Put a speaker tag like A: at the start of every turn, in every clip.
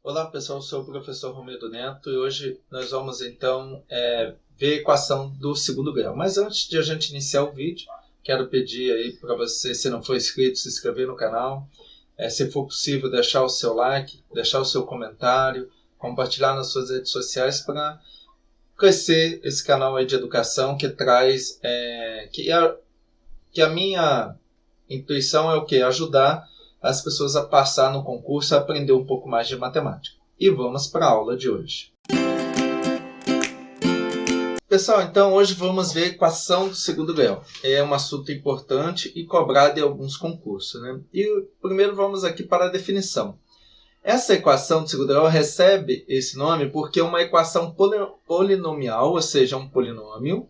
A: Olá pessoal, eu sou o professor Romildo Neto e hoje nós vamos então ver a equação do segundo grau. Mas antes de a gente iniciar o vídeo, quero pedir aí para você, se não for inscrito, se inscrever no canal. Se for possível, deixar o seu like, deixar o seu comentário, compartilhar nas suas redes sociais para crescer esse canal aí de educação que traz, que a minha intuição é o quê? Ajudar as pessoas a passar no concurso, a aprender um pouco mais de matemática. E vamos para a aula de hoje. Pessoal, então hoje vamos ver a equação do segundo grau. É um assunto importante e cobrado em alguns concursos, né? E primeiro vamos aqui para a definição. Essa equação do segundo grau recebe esse nome porque é uma equação polinomial, ou seja, um polinômio,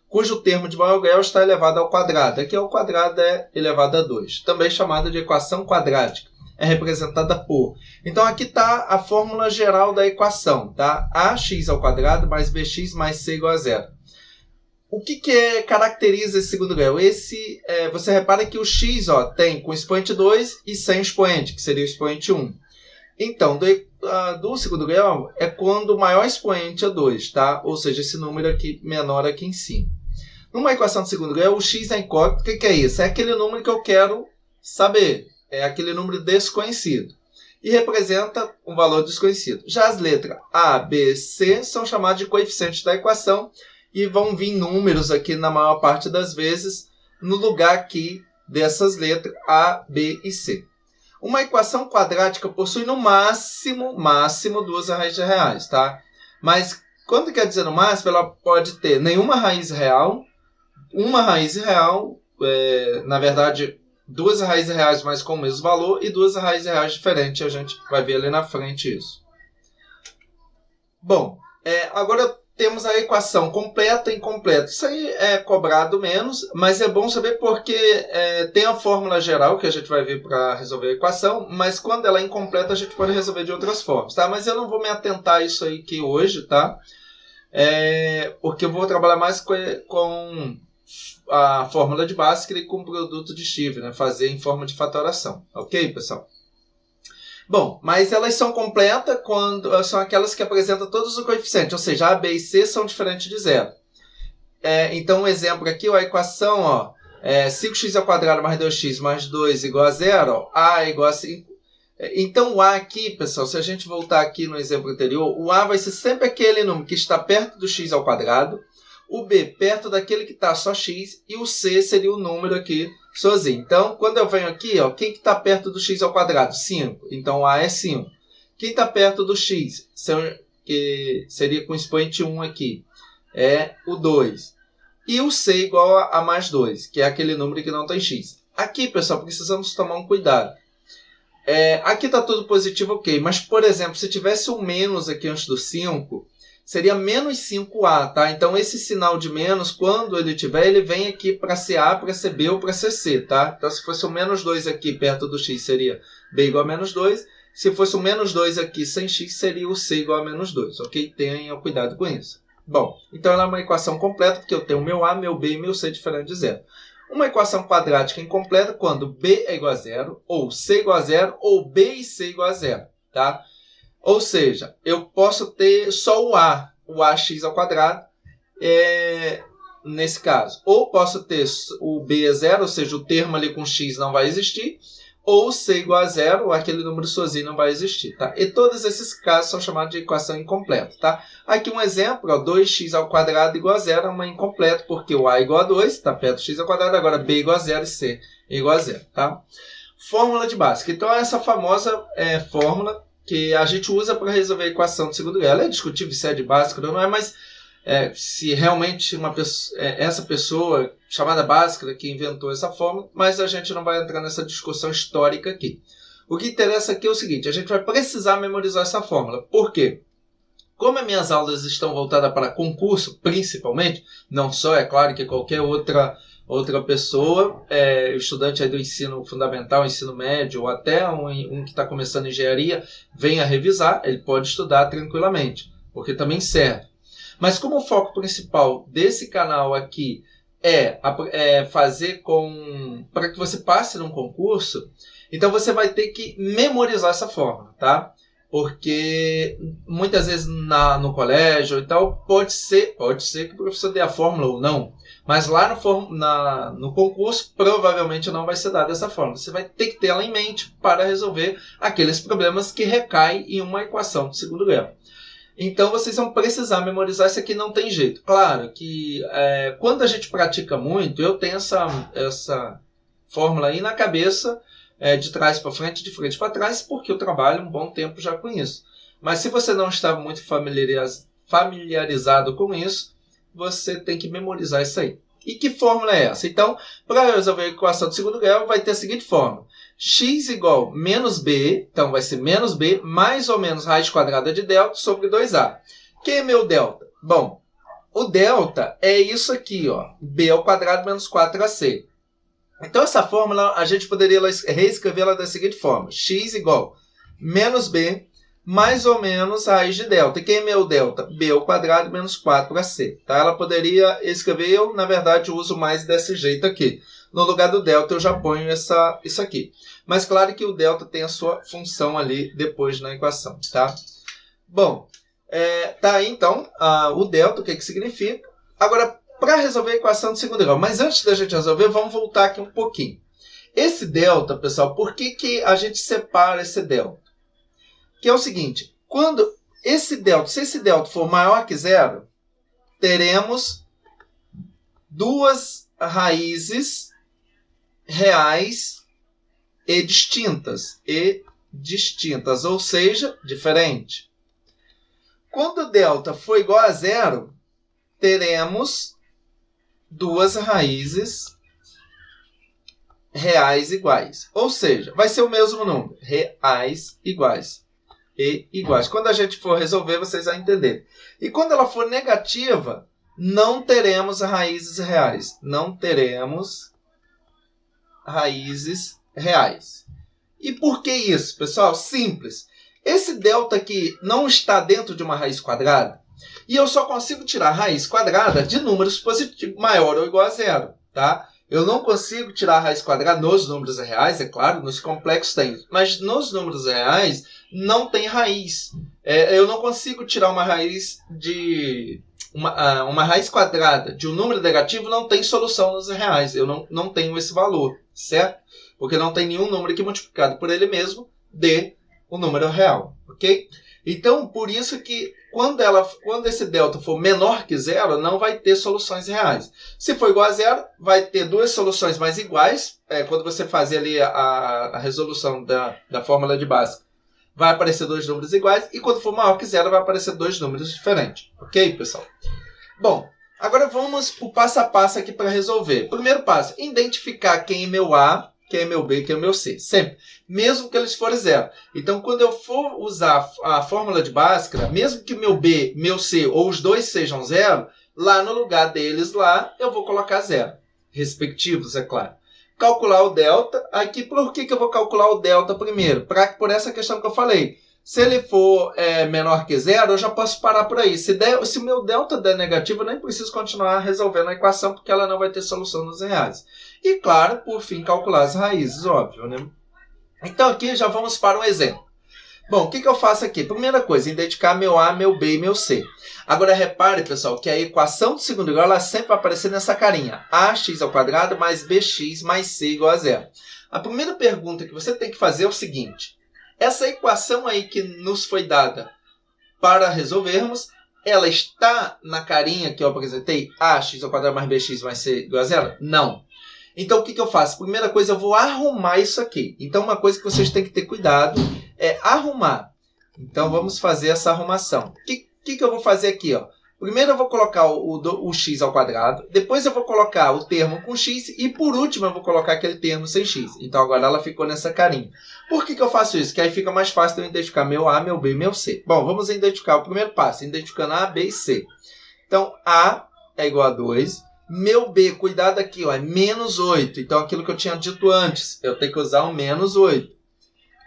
A: cujo termo de maior grau está elevado ao quadrado. Aqui o quadrado é elevado a 2, também chamada de equação quadrática. É representada por. Então aqui está a fórmula geral da equação, tá? Ax ao quadrado mais bx mais c igual a zero. O que caracteriza esse segundo grau? Você repara que o x tem com expoente 2 e sem expoente, que seria o expoente 1. Então, do segundo grau é quando o maior expoente é 2, tá? Ou seja, esse número aqui menor aqui em cima. Numa equação de segundo grau, o x é incógnito. O que é isso? É aquele número que eu quero saber. É aquele número desconhecido. E representa um valor desconhecido. Já as letras A, B, C são chamadas de coeficientes da equação e vão vir números aqui na maior parte das vezes no lugar aqui dessas letras A, B e C. Uma equação quadrática possui no máximo duas raízes reais, tá? Mas quando quer dizer no máximo, ela pode ter nenhuma raiz real, uma raiz real, na verdade, duas raízes reais, mas com o mesmo valor, e duas raízes reais diferentes. A gente vai ver ali na frente isso. Bom, agora temos a equação completa e incompleta. Isso aí é cobrado menos, mas é bom saber porque tem a fórmula geral que a gente vai ver para resolver a equação, mas quando ela é incompleta a gente pode resolver de outras formas, tá? Mas eu não vou me atentar a isso aí aqui hoje, tá? Porque eu vou trabalhar mais com a fórmula de Bhaskara e com o produto de Steve, né? Fazer em forma de fatoração. Ok, pessoal? Bom, mas elas são completas quando são aquelas que apresentam todos os coeficientes, ou seja, A, B e C são diferentes de zero. Então, um exemplo aqui, a equação, 5x ao quadrado mais 2x mais 2 igual a zero, A é igual a 5. Então, o A aqui, pessoal, se a gente voltar aqui no exemplo anterior, o A vai ser sempre aquele número que está perto do x ao quadrado, o B perto daquele que está só x, e o C seria o número aqui sozinho. Então, quando eu venho aqui, quem que está perto do x ao quadrado? 5. Então, o A é 5. Quem está perto do x, que seria com expoente 1 aqui, é o 2. E o C igual a mais 2, que é aquele número que não tem x. Aqui, pessoal, precisamos tomar um cuidado. Aqui está tudo positivo, ok. Mas, por exemplo, se tivesse um menos aqui antes do 5, seria menos 5A, tá? Então, esse sinal de menos, quando ele tiver, ele vem aqui para ser A, para ser B ou para ser C, tá? Então, se fosse o menos 2 aqui perto do x, seria B igual a menos 2. Se fosse o menos 2 aqui sem x, seria o C igual a menos 2, ok? Tenham cuidado com isso. Bom, então ela é uma equação completa, porque eu tenho meu A, meu B e meu C diferente de zero. Uma equação quadrática incompleta quando B é igual a zero, ou C igual a zero, ou B e C igual a zero, tá? Ou seja, eu posso ter só o ax ao quadrado, nesse caso. Ou posso ter o b é zero, ou seja, o termo ali com x não vai existir. Ou c igual a zero, ou aquele número sozinho não vai existir. Tá? E todos esses casos são chamados de equação incompleta. Tá? Aqui um exemplo, 2x ao quadrado igual a zero é uma incompleta, porque o a é igual a 2, está perto do x ao quadrado, agora b igual a zero e c igual a zero. Tá? Fórmula de Bhaskara. Então, essa famosa fórmula que a gente usa para resolver a equação do segundo grau. Ela é discutível se é de Bhaskara ou não é, mas se realmente essa pessoa chamada Bhaskara que inventou essa fórmula, mas a gente não vai entrar nessa discussão histórica aqui. O que interessa aqui é o seguinte, a gente vai precisar memorizar essa fórmula. Por quê? Como as minhas aulas estão voltadas para concurso, principalmente, não só, é claro que qualquer outra pessoa, estudante aí do ensino fundamental, ensino médio, ou até um que está começando engenharia, venha revisar, ele pode estudar tranquilamente, porque também serve. Mas como o foco principal desse canal aqui fazer para que você passe num concurso, então você vai ter que memorizar essa fórmula, tá? Porque muitas vezes no colégio e tal, pode ser que o professor dê a fórmula ou não. Mas lá no concurso, provavelmente não vai ser dada essa fórmula. Você vai ter que ter ela em mente para resolver aqueles problemas que recaem em uma equação de segundo grau. Então, vocês vão precisar memorizar isso aqui, não tem jeito. Claro que quando a gente pratica muito, eu tenho essa fórmula aí na cabeça, de trás para frente, de frente para trás, porque eu trabalho um bom tempo já com isso. Mas se você não está muito familiarizado com isso, você tem que memorizar isso aí. E que fórmula é essa? Então, para resolver a equação de segundo grau, vai ter a seguinte fórmula. X igual menos b, então vai ser menos b, mais ou menos raiz quadrada de delta sobre 2a. Quem é meu delta? Bom, o delta é isso aqui, ó, b ao quadrado menos 4ac. Então, essa fórmula, a gente poderia reescrevê-la da seguinte forma. X igual menos b, mais ou menos raiz de delta. E quem é meu delta? B ao quadrado menos 4ac. Tá? Ela poderia escrever, eu, na verdade, uso mais desse jeito aqui. No lugar do delta, eu já ponho isso aqui. Mas, claro que o delta tem a sua função ali depois na equação. Tá? Bom, tá aí, então, o delta, o que significa. Agora, para resolver a equação de segundo grau. Mas antes da gente resolver, vamos voltar aqui um pouquinho. Esse delta, pessoal, por que a gente separa esse delta? Que é o seguinte, se esse delta for maior que zero, teremos duas raízes reais e distintas, ou seja, diferente. Quando o delta for igual a zero, teremos duas raízes reais iguais. Ou seja, vai ser o mesmo número, reais iguais. E iguais. Quando a gente for resolver, vocês vão entender. E quando ela for negativa, não teremos raízes reais. Não teremos raízes reais. E por que isso, pessoal? Simples. Esse delta aqui não está dentro de uma raiz quadrada. E eu só consigo tirar a raiz quadrada de números positivos, maior ou igual a zero. Tá? Eu não consigo tirar a raiz quadrada nos números reais, é claro, nos complexos tem. Mas nos números reais não tem raiz. Eu não consigo tirar uma raiz uma raiz quadrada de um número negativo, não tem solução nos reais. Eu não tenho esse valor, certo? Porque não tem nenhum número que multiplicado por ele mesmo dê o número real, ok? Então, por isso que quando esse delta for menor que zero, não vai ter soluções reais. Se for igual a zero, vai ter duas soluções mais iguais. Quando você fazer ali a resolução da fórmula de Bhaskara, vai aparecer dois números iguais. E quando for maior que zero, vai aparecer dois números diferentes. Ok, pessoal? Bom, agora vamos para o passo a passo aqui para resolver. Primeiro passo, identificar quem é meu A, quem é meu B, quem é meu C. Sempre. Mesmo que eles forem zero. Então, quando eu for usar a fórmula de Bhaskara, mesmo que meu B, meu C ou os dois sejam zero, lá no lugar deles, lá, eu vou colocar zero. Respectivos, é claro. Calcular o delta. Aqui, por que eu vou calcular o delta primeiro? Por essa questão que eu falei. Se ele for menor que zero, eu já posso parar por aí. Se o meu delta der negativo, eu nem preciso continuar resolvendo a equação, porque ela não vai ter solução nos reais. E, claro, por fim, calcular as raízes, óbvio, né? Então, aqui já vamos para um exemplo. Bom, o que eu faço aqui? Primeira coisa, identificar meu A, meu B e meu C. Agora, repare, pessoal, que a equação do segundo grau ela sempre vai aparecer nessa carinha. Ax ao quadrado mais bx mais c igual a zero. A primeira pergunta que você tem que fazer é o seguinte. Essa equação aí que nos foi dada para resolvermos, ela está na carinha que eu apresentei? Ax ao quadrado mais bx mais c igual a zero? Não. Então, o que eu faço? Primeira coisa, eu vou arrumar isso aqui. Então, uma coisa que vocês têm que ter cuidado é arrumar. Então, vamos fazer essa arrumação. O que eu vou fazer aqui? Ó? Primeiro, eu vou colocar o x ao quadrado. Depois, eu vou colocar o termo com x. E, por último, eu vou colocar aquele termo sem x. Então, agora ela ficou nessa carinha. Por que eu faço isso? Que aí fica mais fácil de eu identificar meu A, meu B e meu C. Bom, vamos identificar o primeiro passo. Identificando A, B e C. Então, A é igual a 2. Meu B, cuidado aqui, ó, é menos 8. Então, aquilo que eu tinha dito antes, eu tenho que usar o menos 8.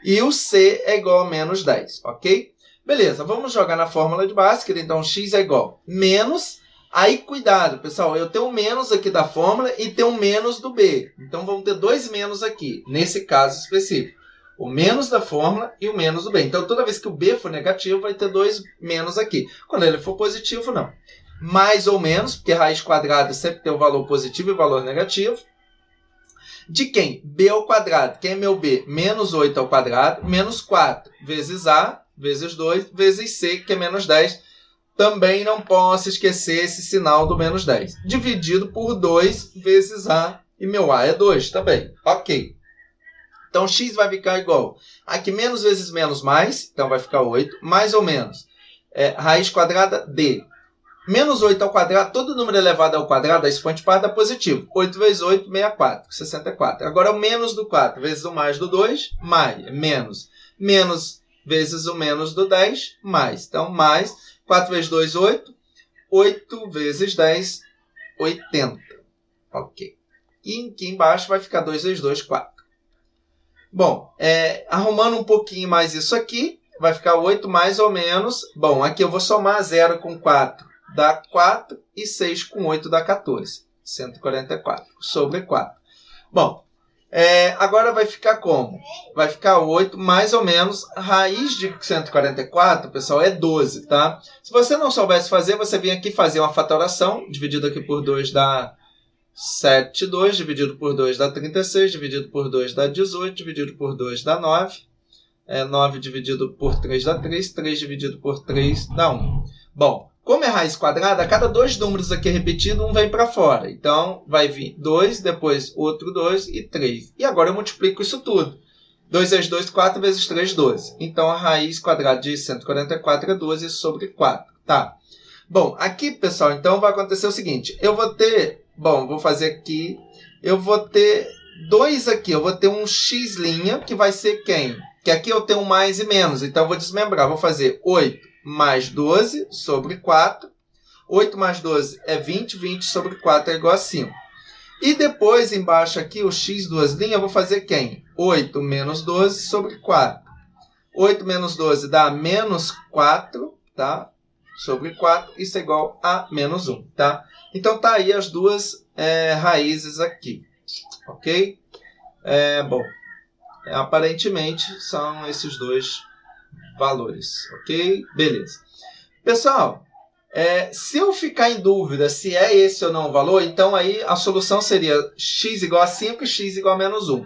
A: E o C é igual a menos 10, ok? Beleza, vamos jogar na fórmula de Bhaskara. Então, x é igual a menos. Aí, cuidado, pessoal, eu tenho um menos aqui da fórmula e tenho um menos do B. Então, vamos ter dois menos aqui, nesse caso específico. O menos da fórmula e o menos do b. Então, toda vez que o b for negativo, vai ter 2 menos aqui. Quando ele for positivo, não. Mais ou menos, porque raiz quadrada sempre tem o valor positivo e o valor negativo. De quem? B ao quadrado. Quem é meu b? Menos 8 ao quadrado, menos 4 vezes a, vezes 2, vezes c, que é menos 10. Também não posso esquecer esse sinal do menos 10. Dividido por 2 vezes a, e meu a é 2 também. Ok. Então, x vai ficar igual. Aqui, menos vezes menos mais, então vai ficar 8. Mais ou menos. Raiz quadrada d. Menos 8 ao quadrado, todo número elevado ao quadrado, a expoente par dá positivo. 8 vezes 8, 64. 64. Agora, o menos do 4 vezes o mais do 2, mais. Menos. Menos vezes o menos do 10, mais. Então, mais. 4 vezes 2, 8. 8 vezes 10, 80. Ok. E aqui embaixo vai ficar 2 vezes 2, 4. Bom, arrumando um pouquinho mais isso aqui, vai ficar 8 mais ou menos. Bom, aqui eu vou somar 0 com 4, dá 4, e 6 com 8 dá 14. 144 sobre 4. Bom, agora vai ficar como? Vai ficar 8 mais ou menos. Raiz de 144, pessoal, é 12, tá? Se você não soubesse fazer, você vem aqui fazer uma fatoração. Dividido aqui por 2 dá 7, 2, dividido por 2 dá 36, dividido por 2 dá 18, dividido por 2 dá 9. 9 dividido por 3 dá 3, 3 dividido por 3 dá 1. Bom, como é raiz quadrada, a cada 2 números aqui repetidos, um vem para fora. Então, vai vir 2, depois outro 2 e 3. E agora eu multiplico isso tudo. 2 vezes 2, 4 vezes 3, 12. Então, a raiz quadrada de 144 é 12 sobre 4. Tá? Bom, aqui, pessoal, então vai acontecer o seguinte. Eu vou ter... Bom, vou fazer aqui. Eu vou ter 2 aqui. Eu vou ter um x', que vai ser quem? Que aqui eu tenho mais e menos. Então, eu vou desmembrar. Vou fazer 8 mais 12 sobre 4. 8 mais 12 é 20. 20 sobre 4 é igual a 5. E depois, embaixo aqui, o x duas linhas, eu vou fazer quem? 8 menos 12 sobre 4. 8 menos 12 dá menos 4, tá? Sobre 4. Isso é igual a menos 1, tá? Então, tá aí as duas raízes aqui. Ok? Bom, aparentemente são esses dois valores. Ok? Beleza. Pessoal, se eu ficar em dúvida se é esse ou não o valor, então aí a solução seria x igual a 5 e x igual a menos 1.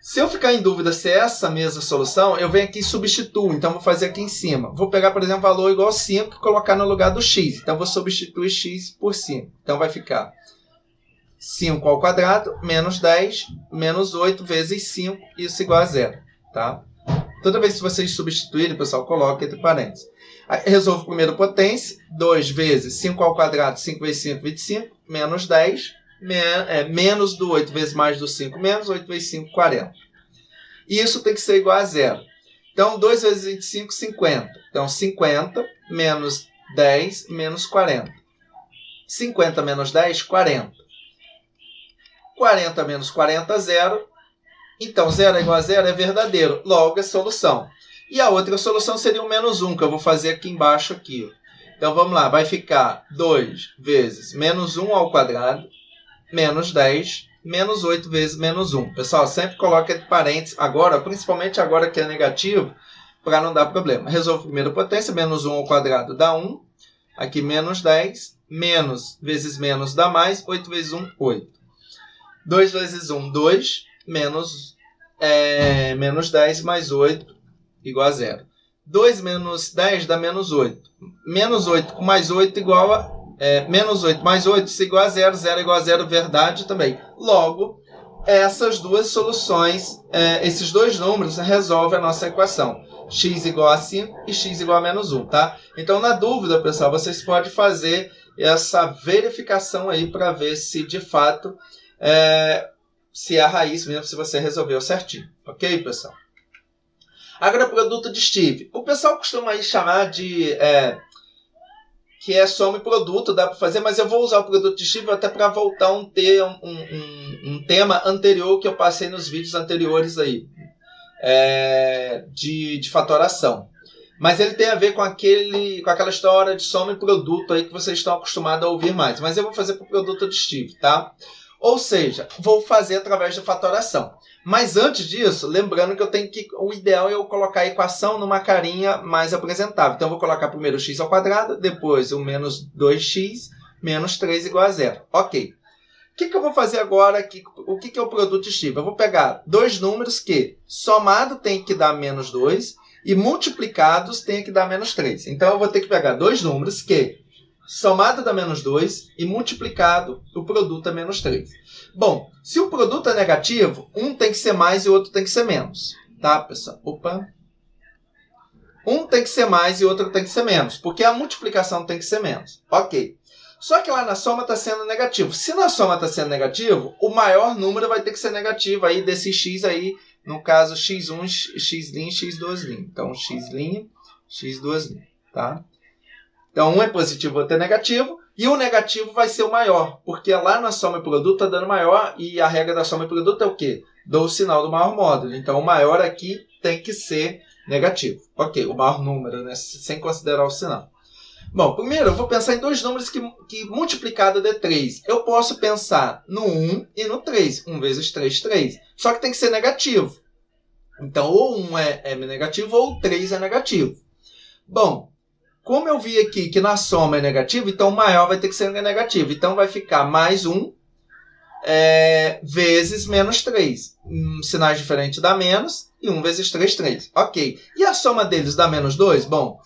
A: Se eu ficar em dúvida se é essa mesma solução, eu venho aqui e substituo. Então, vou fazer aqui em cima. Vou pegar, por exemplo, valor igual a 5 e colocar no lugar do x. Então, vou substituir x por 5. Então, vai ficar 5 ao quadrado menos 10 menos 8 vezes 5. Isso igual a 0. Tá? Toda vez que vocês substituírem, pessoal, coloque entre parênteses. Resolvo primeiro potência. 2 vezes 5 ao quadrado, 5 vezes 5, 25. Menos 10. Menos do 8 vezes mais do 5, menos 8 vezes 5, 40. E isso tem que ser igual a 0. Então, 2 vezes 25, 50. Então, 50 menos 10 menos 40. 50 menos 10, 40. 40 menos 40, 0. Então, 0 é igual a 0 é verdadeiro. Logo, é solução. E a outra solução seria o menos 1, que eu vou fazer aqui embaixo. Aqui. Então, vamos lá. Vai ficar 2 vezes menos 1 ao quadrado. Menos 10, menos 8 vezes menos 1. Pessoal, sempre coloca entre parênteses, agora, principalmente agora que é negativo, para não dar problema. Resolvo primeiro a potência, menos 1 ao quadrado dá 1. Aqui menos 10, menos vezes menos dá mais, 8 vezes 1, 8. 2 vezes 1, 2, menos 10 mais 8, igual a 0. 2 menos 10 dá menos 8. Menos 8 com mais 8 igual a... menos 8 mais 8, isso é igual a 0, 0 é igual a 0, verdade também. Logo, essas duas soluções, esses dois números resolvem a nossa equação. X igual a 5 e x igual a menos 1, tá? Então, na dúvida, pessoal, vocês podem fazer essa verificação aí para ver se, de fato, se é a raiz mesmo, se você resolveu certinho. Ok, pessoal? Agora, produto de Steve. O pessoal costuma aí chamar de... que é soma e produto, dá para fazer, mas eu vou usar o produto de Steve até para voltar a ter um tema anterior que eu passei nos vídeos anteriores aí, de fatoração. Mas ele tem a ver com aquela história de soma e produto aí que vocês estão acostumados a ouvir mais. Mas eu vou fazer para o produto de Steve, tá? Ou seja, vou fazer através da fatoração. Mas antes disso, lembrando que o ideal é eu colocar a equação numa carinha mais apresentável. Então, eu vou colocar primeiro o x ao quadrado, depois o menos 2x, menos 3 igual a 0. Ok. O que eu vou fazer agora aqui? O que é o produto estível? Eu vou pegar dois números que somado tem que dar menos 2 e multiplicados tem que dar menos 3. Então, eu vou ter que pegar dois números que somado dá menos 2 e multiplicado o produto é menos 3. Bom, se o produto é negativo, um tem que ser mais e o outro tem que ser menos. Tá, pessoal? Opa! Um tem que ser mais e o outro tem que ser menos, porque a multiplicação tem que ser menos. Ok. Só que lá na soma está sendo negativo. Se na soma está sendo negativo, o maior número vai ter que ser negativo aí desse x aí, no caso x1, x', x2'. Então, x', x2', tá? Então, um é positivo, o outro é negativo, e o negativo vai ser o maior, porque lá na soma e produto está dando maior, e a regra da soma e produto é o quê? Dou o sinal do maior módulo. Então, o maior aqui tem que ser negativo. Ok, o maior número, né? Sem considerar o sinal. Bom, primeiro eu vou pensar em dois números que multiplicado dê 3. Eu posso pensar no 1 e no 3. 1 vezes 3, 3. Só que tem que ser negativo. Então, ou 1 é negativo ou 3 é negativo. Bom, como eu vi aqui que na soma é negativo, então o maior vai ter que ser negativo. Então, vai ficar mais 1 vezes menos 3. Sinais diferentes dá menos. E 1 vezes 3, 3. Ok. E a soma deles dá menos 2? Bom,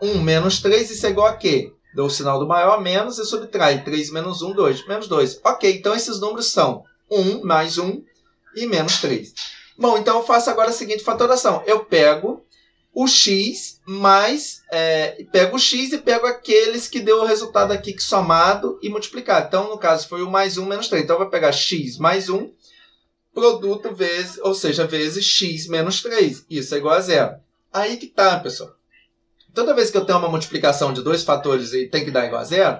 A: 1 menos 3, isso é igual a quê? Dou o sinal do maior, menos, e subtrai. 3 menos 1, 2. Menos 2. Ok, então esses números são 1 mais 1 e menos 3. Bom, então eu faço agora a seguinte fatoração. Eu pego o x mais... pego o x e pego aqueles que deu o resultado aqui que somado e multiplicado. Então, no caso, foi o mais 1 menos 3. Então, eu vou pegar x mais 1, produto vezes, ou seja, vezes x menos 3. Isso é igual a 0. Aí que tá, pessoal. Toda vez que eu tenho uma multiplicação de dois fatores e tem que dar igual a 0,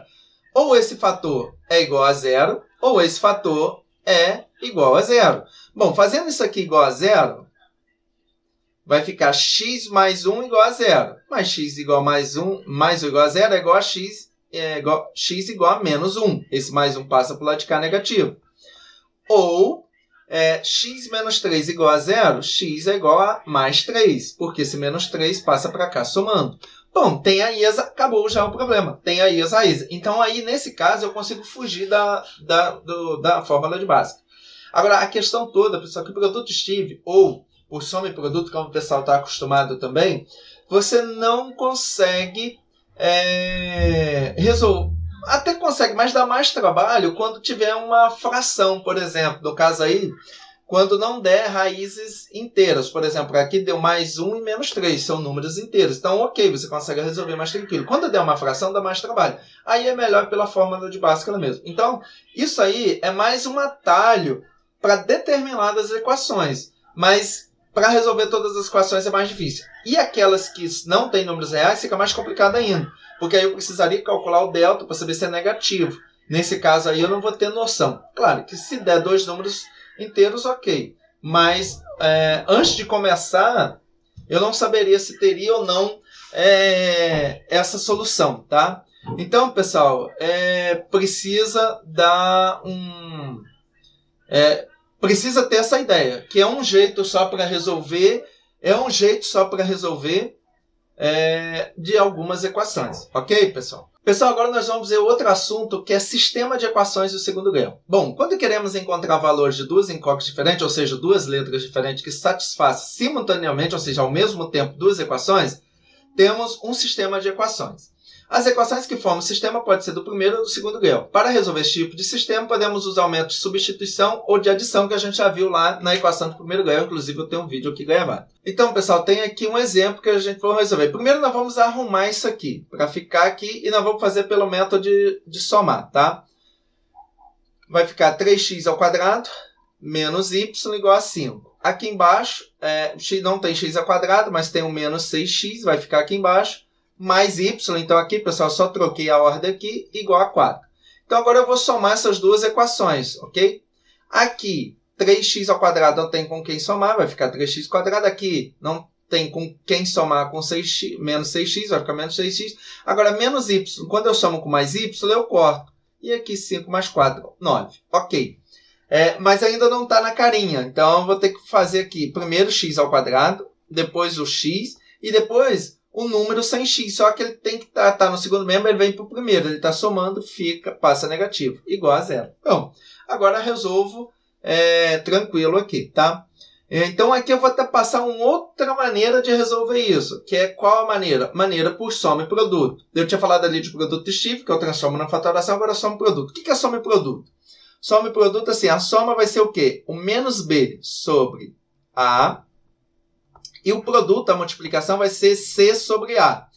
A: ou esse fator é igual a 0, ou esse fator é igual a 0. Bom, fazendo isso aqui igual a 0, vai ficar x mais 1 igual a 0. Mas x igual a mais 1, mais ou igual a 0 é igual a x, x igual a menos 1. Esse mais 1 passa para o lado de cá negativo. Ou... x menos 3 igual a 0, x é igual a mais 3, porque esse menos 3 passa para cá somando. Bom, tem a IESA, acabou já o problema. Tem a IESA, a ISA. Então, aí, nesse caso, eu consigo fugir da fórmula de básica. Agora, a questão toda, pessoal, que o produto estível, ou por soma e produto, como o pessoal está acostumado também, você não consegue resolver. Até consegue, mas dá mais trabalho quando tiver uma fração, por exemplo. No caso aí, quando não der raízes inteiras. Por exemplo, aqui deu mais 1 e menos 3, são números inteiros. Então, ok, você consegue resolver mais tranquilo. Quando der uma fração, dá mais trabalho. Aí é melhor pela fórmula de Bhaskara mesmo. Então, isso aí é mais um atalho para determinadas equações. Mas para resolver todas as equações é mais difícil. E aquelas que não têm números reais, fica mais complicado ainda. Porque aí eu precisaria calcular o delta para saber se é negativo. Nesse caso aí eu não vou ter noção. Claro que se der dois números inteiros, ok. Mas antes de começar, eu não saberia se teria ou não essa solução, tá? Então, pessoal, precisa dar precisa ter essa ideia, que é um jeito só para resolver, de algumas equações. Ok, pessoal? Pessoal, agora nós vamos ver outro assunto, que é sistema de equações do segundo grau. Bom, quando queremos encontrar valores de duas incógnitas diferentes, ou seja, duas letras diferentes que satisfaçam simultaneamente, ou seja, ao mesmo tempo, duas equações, temos um sistema de equações. As equações que formam o sistema podem ser do primeiro ou do segundo grau. Para resolver esse tipo de sistema, podemos usar o método de substituição ou de adição, que a gente já viu lá na equação do primeiro grau. Inclusive, eu tenho um vídeo aqui gravado. Então, pessoal, tem aqui um exemplo que a gente vai resolver. Primeiro, nós vamos arrumar isso aqui, para ficar aqui, e nós vamos fazer pelo método de somar, tá? Vai ficar 3x ao quadrado menos y igual a 5. Aqui embaixo, não tem x ao quadrado, mas tem um menos 6x, vai ficar aqui embaixo. Mais y, então aqui, pessoal, só troquei a ordem aqui, igual a 4. Então, agora eu vou somar essas duas equações, ok? Aqui, 3x ao quadrado não tem com quem somar, vai ficar 3x ao quadrado. Aqui, não tem com quem somar com 6x, menos 6x, vai ficar menos 6x. Agora, menos y, quando eu somo com mais y, eu corto. E aqui, 5 mais 4, 9. Ok. Mas ainda não está na carinha. Então, eu vou ter que fazer aqui primeiro x ao quadrado, depois o x, e depois o número sem x. Só que ele tem que estar no segundo membro, ele vem para o primeiro. Ele está somando, passa negativo, igual a zero. Bom, agora resolvo tranquilo aqui, tá? Então, aqui eu vou até passar uma outra maneira de resolver isso, que é qual a maneira? Maneira por soma e produto. Eu tinha falado ali de produto estífico, que eu transformo na fatoração, agora soma e produto. O que é soma e produto? Soma e produto, assim, a soma vai ser o quê? O menos b sobre a, e o produto, a multiplicação, vai ser c sobre a.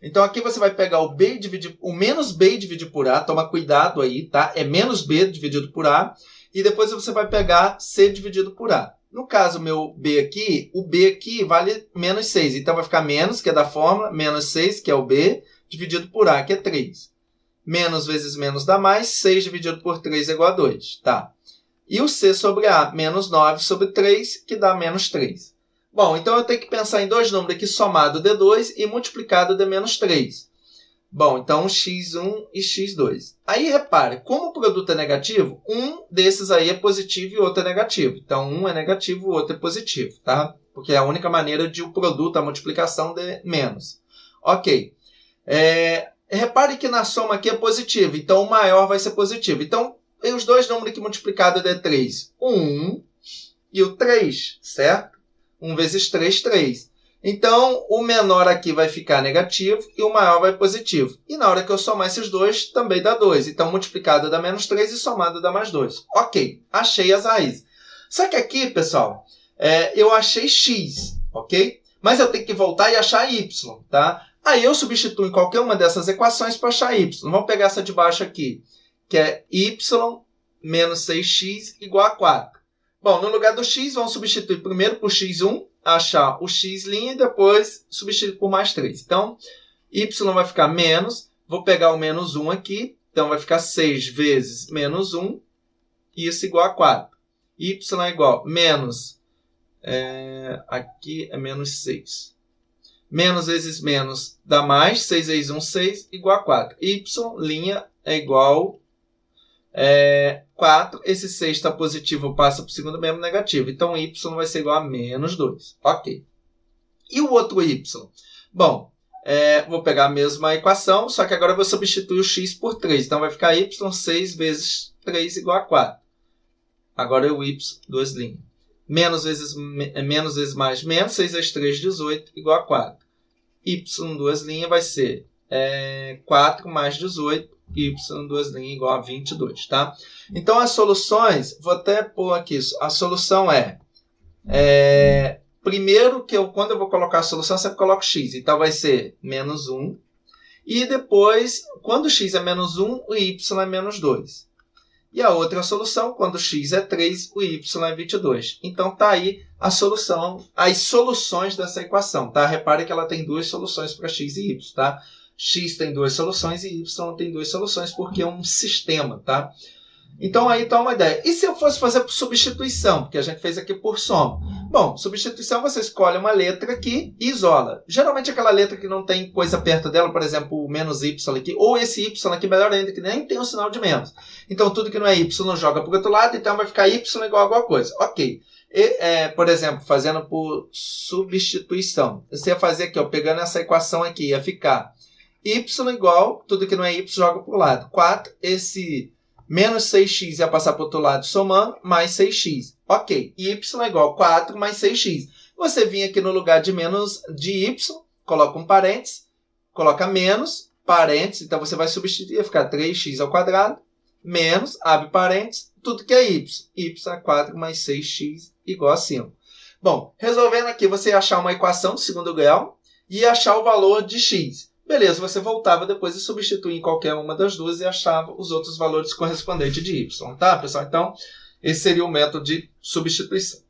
A: Então, aqui você vai pegar o menos b e dividir por a, toma cuidado aí, tá? É menos b dividido por a, e depois você vai pegar c dividido por a. No caso, meu b aqui, o b aqui vale menos 6. Então, vai ficar menos, que é da fórmula, menos 6, que é o b, dividido por a, que é 3. Menos vezes menos dá mais, 6 dividido por 3 é igual a 2. Tá? E o c sobre a, menos 9 sobre 3, que dá menos 3. Bom, então eu tenho que pensar em dois números aqui, somado d2 e multiplicado d menos 3. Bom, então x1 e x2. Aí, repare, como o produto é negativo, um desses aí é positivo e o outro é negativo. Então, um é negativo e o outro é positivo, tá? Porque é a única maneira de o produto, a multiplicação, de menos. Ok. Repare que na soma aqui é positivo, então o maior vai ser positivo. Então, os dois números aqui multiplicados é 3. O 1 e o 3, certo? 1 vezes 3, 3. Então, o menor aqui vai ficar negativo e o maior vai positivo. E na hora que eu somar esses dois, também dá 2. Então, multiplicado dá menos 3 e somado dá mais 2. Ok, achei as raízes. Só que aqui, pessoal, eu achei x, ok? Mas eu tenho que voltar e achar y, tá? Aí eu substituo em qualquer uma dessas equações para achar y. Vamos pegar essa de baixo aqui, que é y menos 6x igual a 4. Bom, no lugar do x, vamos substituir primeiro por x1, achar o x' e depois substituir por mais 3. Então, y vai ficar menos, vou pegar o menos 1 aqui, então vai ficar 6 vezes menos 1, isso igual a 4. Y é igual a menos, aqui é menos 6. Menos vezes menos dá mais, 6 vezes 1, 6, igual a 4. Y' é igual 4, esse 6 está positivo, passa para o segundo membro negativo. Então, y vai ser igual a menos 2. Ok. E o outro y? Bom, vou pegar a mesma equação, só que agora eu vou substituir o x por 3. Então, vai ficar y 6 vezes 3 igual a 4. Agora é o y, duas linhas. Menos vezes mais, menos. 6 vezes 3, 18, igual a 4. Y, duas linhas, vai ser 4 mais 18. Y, duas linhas, igual a 22, tá? Então, as soluções, vou até pôr aqui, a solução primeiro, quando eu vou colocar a solução, eu sempre coloco x. Então, vai ser menos 1. E depois, quando x é menos 1, o y é menos 2. E a outra solução, quando x é 3, o y é 22. Então, está aí a solução, as soluções dessa equação, tá? Repare que ela tem duas soluções para x e y, tá? X tem duas soluções e y tem duas soluções, porque é um sistema, tá? Então, aí está uma ideia. E se eu fosse fazer por substituição? Porque a gente fez aqui por soma. Bom, substituição, você escolhe uma letra aqui e isola. Geralmente, aquela letra que não tem coisa perto dela, por exemplo, o menos y aqui, ou esse y aqui, melhor ainda, que nem tem um sinal de menos. Então, tudo que não é y joga para o outro lado, então vai ficar y igual a alguma coisa. Ok. Por exemplo, fazendo por substituição. Você ia fazer aqui, ó, pegando essa equação aqui, ia ficar y igual, tudo que não é y joga para o lado. 4, esse menos 6x ia passar para o outro lado somando, mais 6x. Ok, y é igual a 4 mais 6x. Você vinha aqui no lugar de menos de y, coloca um parênteses, coloca menos, parênteses, então você vai substituir, vai ficar 3x ao quadrado, menos, abre parênteses, tudo que é y. Y é 4 mais 6x igual a 5. Bom, resolvendo aqui, você ia achar uma equação de segundo grau e ia achar o valor de x. Beleza, você voltava depois e substituía em qualquer uma das duas e achava os outros valores correspondentes de y, tá, pessoal? Então, esse seria o método de substituição.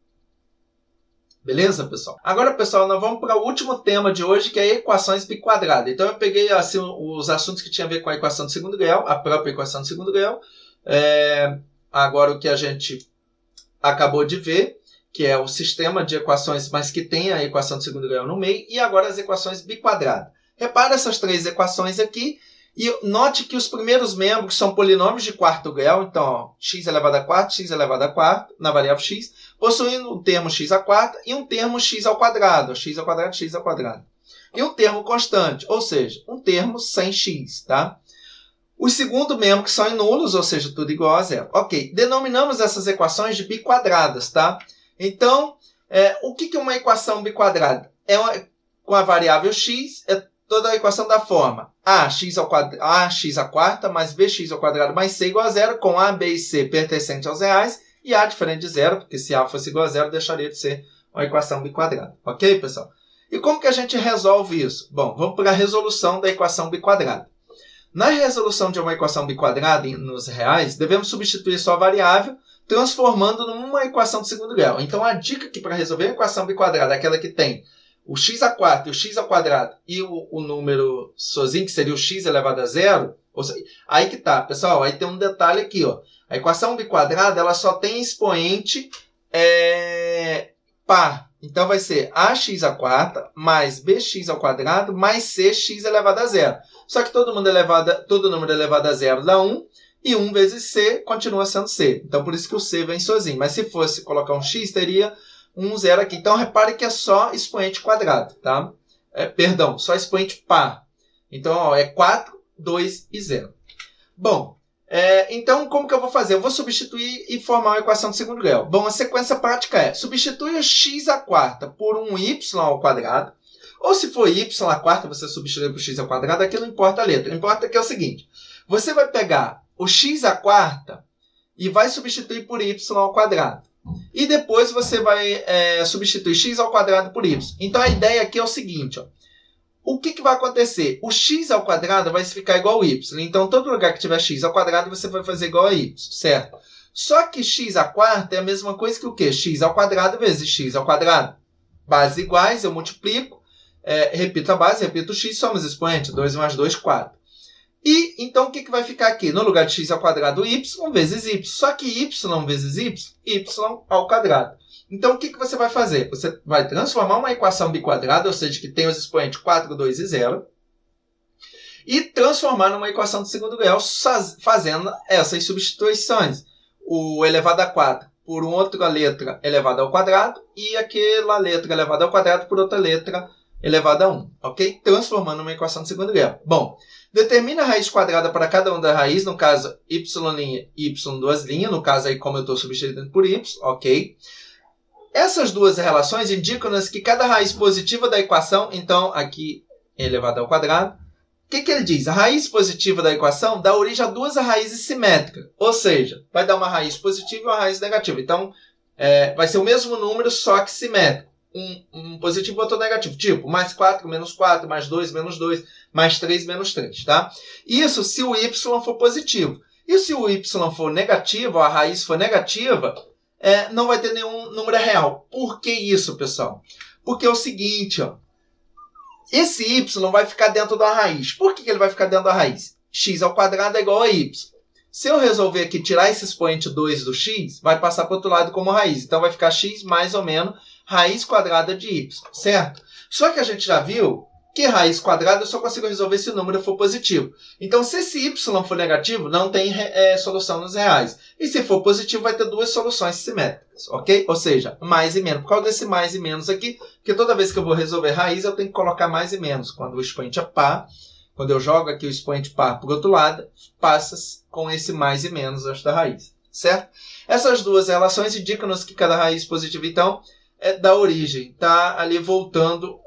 A: Beleza, pessoal? Agora, pessoal, nós vamos para o último tema de hoje, que é equações biquadradas. Então, eu peguei assim, os assuntos que tinham a ver com a equação de segundo grau, a própria equação de segundo grau. Agora, o que a gente acabou de ver, que é o sistema de equações, mas que tem a equação de segundo grau no meio, e agora as equações biquadradas. Repara essas três equações aqui E note que os primeiros membros são polinômios de quarto grau, então ó, x elevado a quarto, x elevado a quarto, na variável x, possuindo um termo x à quarta e um termo x ao quadrado, x ao quadrado, x ao quadrado. E um termo constante, ou seja, um termo sem x, tá? Os segundos membros são nulos, ou seja, tudo igual a zero. Ok, denominamos essas equações de biquadradas, tá? Então, o que é uma equação biquadrada? Com a variável x, toda a equação da forma ax à quarta mais bx ao quadrado mais c igual a zero, com a, b e c pertencente aos reais e a diferente de zero, porque se a fosse igual a zero, deixaria de ser uma equação biquadrada. Ok, pessoal? E como que a gente resolve isso? Bom, vamos para a resolução da equação biquadrada. Na resolução de uma equação biquadrada nos reais, devemos substituir sua variável, transformando numa equação de segundo grau. Então, a dica aqui para resolver a equação biquadrada é aquela que tem o x à quarta e o x ao quadrado e o número sozinho, que seria o x elevado a zero. Aí que tá, pessoal. Aí tem um detalhe aqui, ó. A equação biquadrada ela só tem expoente par. Então, vai ser ax à quarta mais bx ao quadrado mais cx elevado a zero. Só que todo número elevado a zero dá 1. E 1 vezes c continua sendo c. Então, por isso que o c vem sozinho. Mas se fosse colocar um x, teria um zero aqui. Então, repare que é só expoente quadrado, tá? Perdão, só expoente par. Então, ó, é 4, 2 e 0. Bom, então, como que eu vou fazer? Eu vou substituir e formar uma equação de segundo grau. Bom, a sequência prática é substituir o x à quarta por um y ao quadrado. Ou se for y à quarta, você substitui por x ao quadrado. Aqui não importa a letra. Importa que é o seguinte. Você vai pegar o x à quarta e vai substituir por y ao quadrado. E depois você vai substituir x ao quadrado por y. Então, a ideia aqui é o seguinte. Ó. O que vai acontecer? O x ao quadrado vai ficar igual a y. Então, todo lugar que tiver x ao quadrado, você vai fazer igual a y, certo? Só que x à quarta é a mesma coisa que o quê? X ao quadrado vezes x ao quadrado. Bases iguais, eu multiplico, repito a base, repito o x, somos expoente. 2 mais 2, 4. E, então, o que vai ficar aqui? No lugar de x ao quadrado, y vezes y. Só que y vezes y ao quadrado. Então, o que você vai fazer? Você vai transformar uma equação biquadrada, ou seja, que tem os expoentes 4, 2 e 0, e transformar numa equação de segundo grau, fazendo essas substituições. O elevado a 4 por uma outra letra elevada ao quadrado, e aquela letra elevada ao quadrado por outra letra elevada a 1. Ok? Transformando numa equação de segundo grau. Bom, determina a raiz quadrada para cada uma das raízes, no caso, y' e y duas linhas, no caso aí como eu estou substituindo por y, ok? Essas duas relações indicam-nos que cada raiz positiva da equação, então aqui elevada ao quadrado, o que ele diz? A raiz positiva da equação dá origem a duas raízes simétricas, ou seja, vai dar uma raiz positiva e uma raiz negativa. Então, vai ser o mesmo número, só que simétrico. Um positivo e outro negativo. Tipo, mais 4, menos 4, mais 2, menos 2, mais 3, menos 3. Tá? Isso se o y for positivo. E se o y for negativo, ou a raiz for negativa, não vai ter nenhum número real. Por que isso, pessoal? Porque é o seguinte, ó. Esse y vai ficar dentro da raiz. Por que ele vai ficar dentro da raiz? X ao quadrado é igual a y. Se eu resolver aqui tirar esse expoente 2 do x, vai passar para o outro lado como raiz. Então, vai ficar x mais ou menos raiz quadrada de y, certo? Só que a gente já viu que raiz quadrada eu só consigo resolver se o número for positivo. Então, se esse y for negativo, não tem solução nos reais. E se for positivo, vai ter duas soluções simétricas, ok? Ou seja, mais e menos. Por causa desse mais e menos aqui, porque toda vez que eu vou resolver raiz, eu tenho que colocar mais e menos. Quando o expoente é par, quando eu jogo aqui o expoente par para o outro lado, passa com esse mais e menos antes da raiz, certo? Essas duas relações indicam-nos que cada raiz positiva, então, da origem, está ali voltando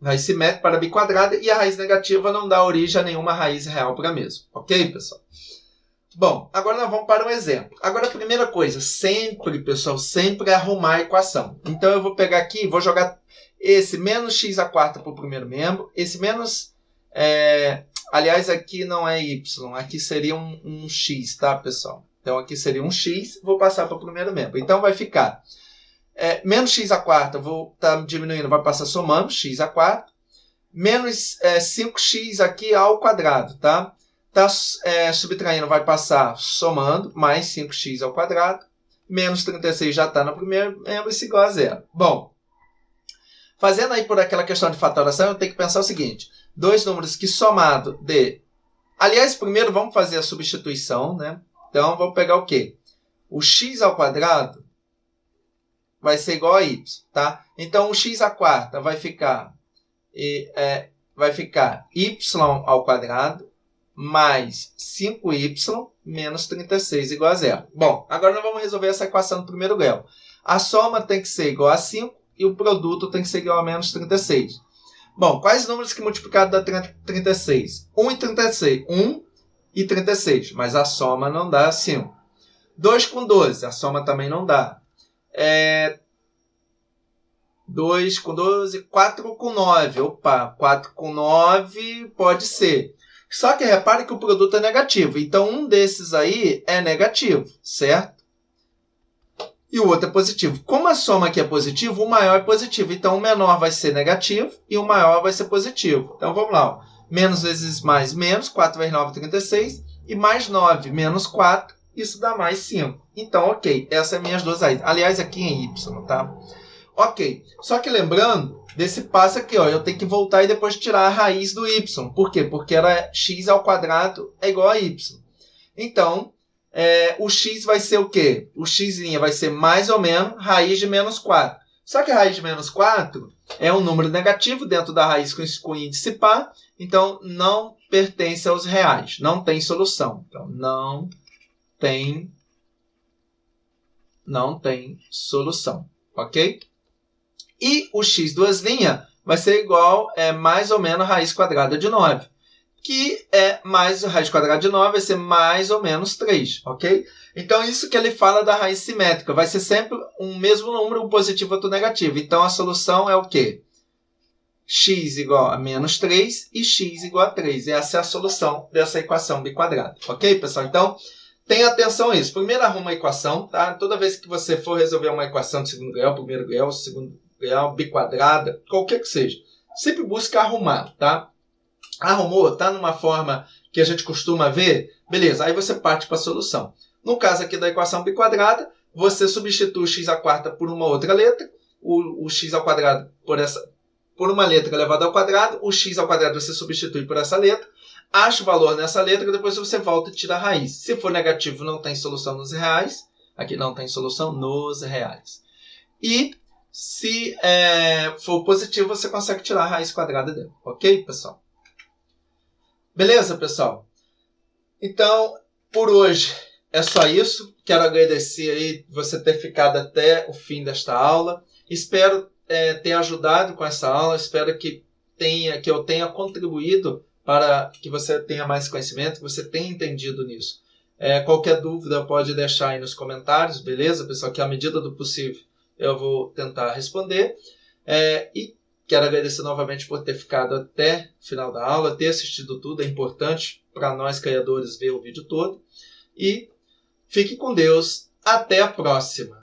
A: raiz simétrica para biquadrada e a raiz negativa não dá origem a nenhuma raiz real para a mesma. Ok, pessoal? Bom, agora nós vamos para um exemplo. Agora, a primeira coisa, sempre, pessoal, sempre arrumar a equação. Então, eu vou pegar aqui, vou jogar esse menos x à quarta para o primeiro membro, esse menos... aliás, aqui não é y, aqui seria um x, tá, pessoal? Então, aqui seria um x, vou passar para o primeiro membro. Então, vai ficar... menos x à quarta, vou estar diminuindo, vai passar somando, x à quarta. Menos 5x aqui ao quadrado, tá? Tá subtraindo, vai passar somando, mais 5x ao quadrado. Menos 36 já está no primeiro membro, isso igual a zero. Bom, fazendo aí por aquela questão de fatoração, eu tenho que pensar o seguinte. Dois números que somado de Aliás, primeiro vamos fazer a substituição, né? Então, vou pegar o quê? O x ao quadrado vai ser igual a y, tá? Então, o x à quarta vai ficar y ao quadrado mais 5y menos 36 igual a zero. Bom, agora nós vamos resolver essa equação do primeiro grau. A soma tem que ser igual a 5 e o produto tem que ser igual a menos 36. Bom, quais números que multiplicado dá 36? 1 e 36. 1 e 36, mas a soma não dá 5. 2 com 12, a soma também não dá. 2 com 12, 4 com 9. Opa, 4 com 9 pode ser. Só que repare que o produto é negativo. Então, um desses aí é negativo, certo? E o outro é positivo. Como a soma aqui é positiva, o maior é positivo. Então, o menor vai ser negativo e o maior vai ser positivo. Então, vamos lá. Ó. Menos vezes mais menos, 4 vezes 9, 36. E mais 9 menos 4, isso dá mais 5. Então, ok. Essas são minhas duas saídas. Aliás, aqui em y, tá? Ok. Só que lembrando desse passo aqui, ó, eu tenho que voltar e depois tirar a raiz do y. Por quê? Porque era x ao quadrado é igual a y. Então, o x vai ser o quê? O x' vai ser mais ou menos raiz de menos 4. Só que a raiz de menos 4 é um número negativo dentro da raiz com índice par, então não pertence aos reais, não tem solução. Então, não tem solução, ok? E o x duas linhas vai ser igual mais ou menos a raiz quadrada de 9. Que é mais a raiz quadrada de 9 vai ser mais ou menos 3, ok? Então, isso que ele fala da raiz simétrica. Vai ser sempre um mesmo número, um positivo e outro negativo. Então, a solução é o quê? X igual a menos 3 e x igual a 3. Essa é a solução dessa equação biquadrada, ok, pessoal? Então, tenha atenção a isso. Primeiro, arruma a equação, tá? Toda vez que você for resolver uma equação de segundo grau, primeiro grau, segundo grau, biquadrada, qualquer que seja, sempre busca arrumar, tá? Arrumou, está numa forma que a gente costuma ver, beleza, aí você parte para a solução. No caso aqui da equação biquadrada, você substitui o x à quarta por uma outra letra, o x ao quadrado por uma letra elevada ao quadrado, o x ao quadrado você substitui por essa letra, acha o valor nessa letra, depois você volta e tira a raiz. Se for negativo, não tem solução nos reais, aqui não tem solução nos reais. E se for positivo, você consegue tirar a raiz quadrada dele, ok, pessoal? Beleza, pessoal? Então, por hoje é só isso. Quero agradecer aí você ter ficado até o fim desta aula. Espero ter ajudado com essa aula. Espero que eu tenha contribuído para que você tenha mais conhecimento, que você tenha entendido nisso. Qualquer dúvida pode deixar aí nos comentários, beleza, pessoal? Que à medida do possível eu vou tentar responder. E quero agradecer novamente por ter ficado até o final da aula, ter assistido tudo. É importante para nós criadores ver o vídeo todo. E fique com Deus. Até a próxima.